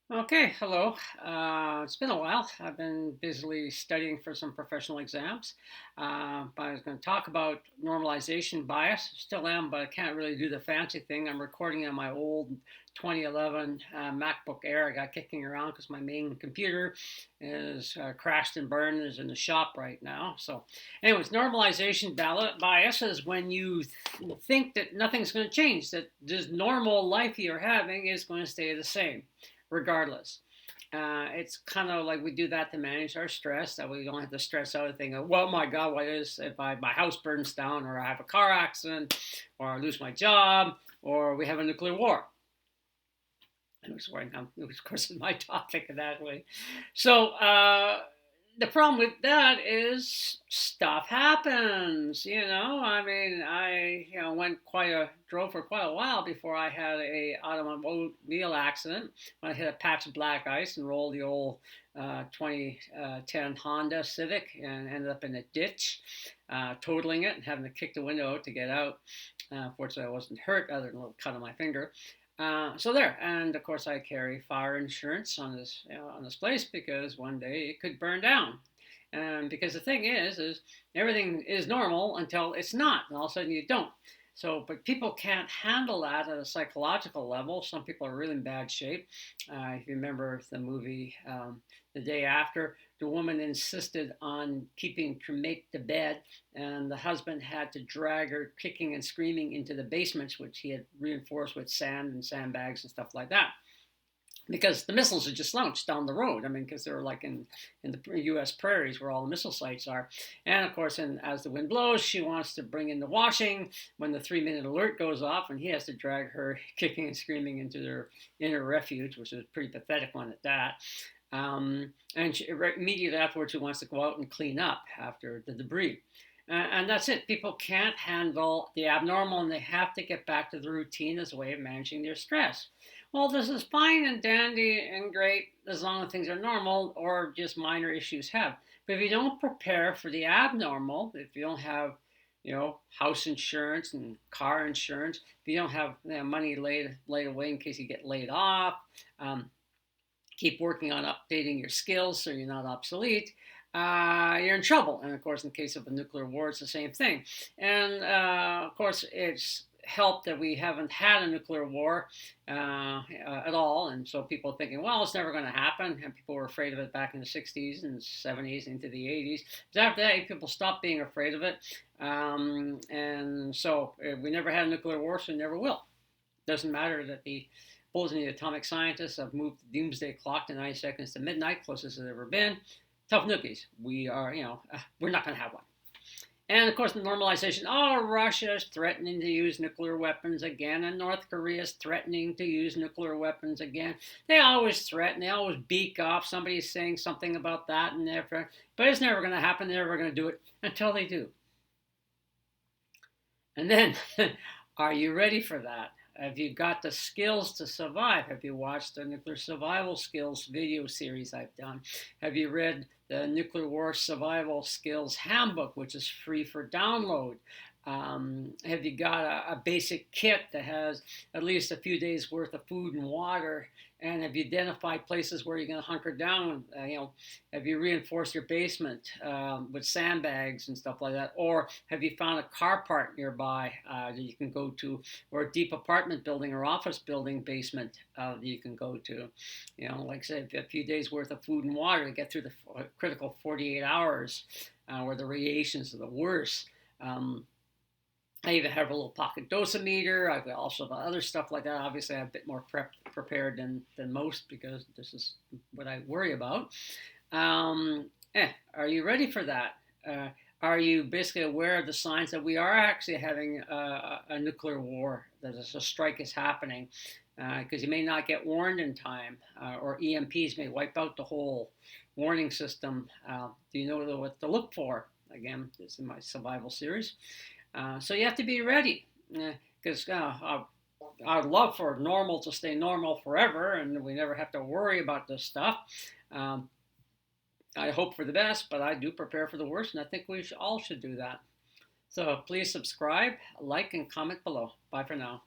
Okay, hello. It's been a while. I've been busily studying for some professional exams. But I was going to talk about normalization bias. Still am, but I can't really do the fancy thing. I'm recording on my old 2011 MacBook Air. I got kicking around because my main computer is crashed and burned. Is in the shop right now. So, anyways, normalization bias is when you think that nothing's going to change, that this normal life you're having is going to stay the same regardless. It's kind of like we do that to manage our stress, that we don't have to stress out and think, well, my God, what is if my house burns down, or I have a car accident, or I lose my job, or we have a nuclear war. And it was right now, it was, of course, my topic that way. So, the problem with that is stuff happens. I mean, I drove for quite a while before I had a automobile accident when I hit a patch of black ice and rolled the old 2010 Honda Civic and ended up in a ditch, totaling it and having to kick the window out to get out. Fortunately, I wasn't hurt other than a little cut on my finger. So there, and of course, I carry fire insurance on this place because one day it could burn down. And because the thing is everything is normal until it's not, and all of a sudden you don't. So, but people can't handle that at a psychological level. Some people are really in bad shape. If you remember the movie The Day After, the woman insisted on keeping to make the bed, and the husband had to drag her kicking and screaming into the basements, which he had reinforced with sand and sandbags and stuff like that, because the missiles had just launched down the road. I mean, because they were like in the U.S. prairies where all the missile sites are. And of course, as the wind blows, she wants to bring in the washing when the 3-minute alert goes off, and he has to drag her kicking and screaming into their inner refuge, which is a pretty pathetic one at that. And immediately afterwards, she wants to go out and clean up after the debris. And that's it. People can't handle the abnormal, and they have to get back to the routine as a way of managing their stress. Well, this is fine and dandy and great as long as things are normal or just minor issues have. But if you don't prepare for the abnormal, if you don't have, house insurance and car insurance, if you don't have money laid away in case you get laid off, keep working on updating your skills so you're not obsolete, you're in trouble. And of course, in the case of a nuclear war, it's the same thing. And of course, it's helped that we haven't had a nuclear war at all. And so people are thinking, well, it's never going to happen. And people were afraid of it back in the 60s and 70s into the 80s. But after that, people stopped being afraid of it. And so we never had a nuclear war, so we never will. Doesn't matter that the bulletin of the atomic scientists have moved the doomsday clock to 90 seconds to midnight, closest it's ever been. Tough nookies. We are, we're not going to have one. And of course, the normalization. Oh, Russia's threatening to use nuclear weapons again, and North Korea's threatening to use nuclear weapons again. They always threaten. They always beak off. Somebody's saying something about that, and but it's never going to happen. They're never going to do it until they do. And then, are you ready for that? Have you got the skills to survive? Have you watched the nuclear survival skills video series I've done? Have you read the Nuclear War Survival Skills Handbook, which is free for download? Have you got a basic kit that has at least a few days worth of food and water? And have you identified places where you're going to hunker down? Have you reinforced your basement with sandbags and stuff like that? Or have you found a car park nearby that you can go to, or a deep apartment building or office building basement that you can go to? Like I said, a few days worth of food and water to get through the critical 48 hours where the radiations are the worst. I even have a little pocket dosimeter. I've also got other stuff like that. Obviously, I'm a bit more prepared than most because this is what I worry about. Are you ready for that? Are you basically aware of the signs that we are actually having a nuclear war, that a strike is happening? Because you may not get warned in time, or EMPs may wipe out the whole warning system. Do you know what to look for? Again, this is my survival series. So you have to be ready, because I'd love for normal to stay normal forever and we never have to worry about this stuff. I hope for the best, but I do prepare for the worst, and I think we all should do that. So please subscribe, like, and comment below. Bye for now.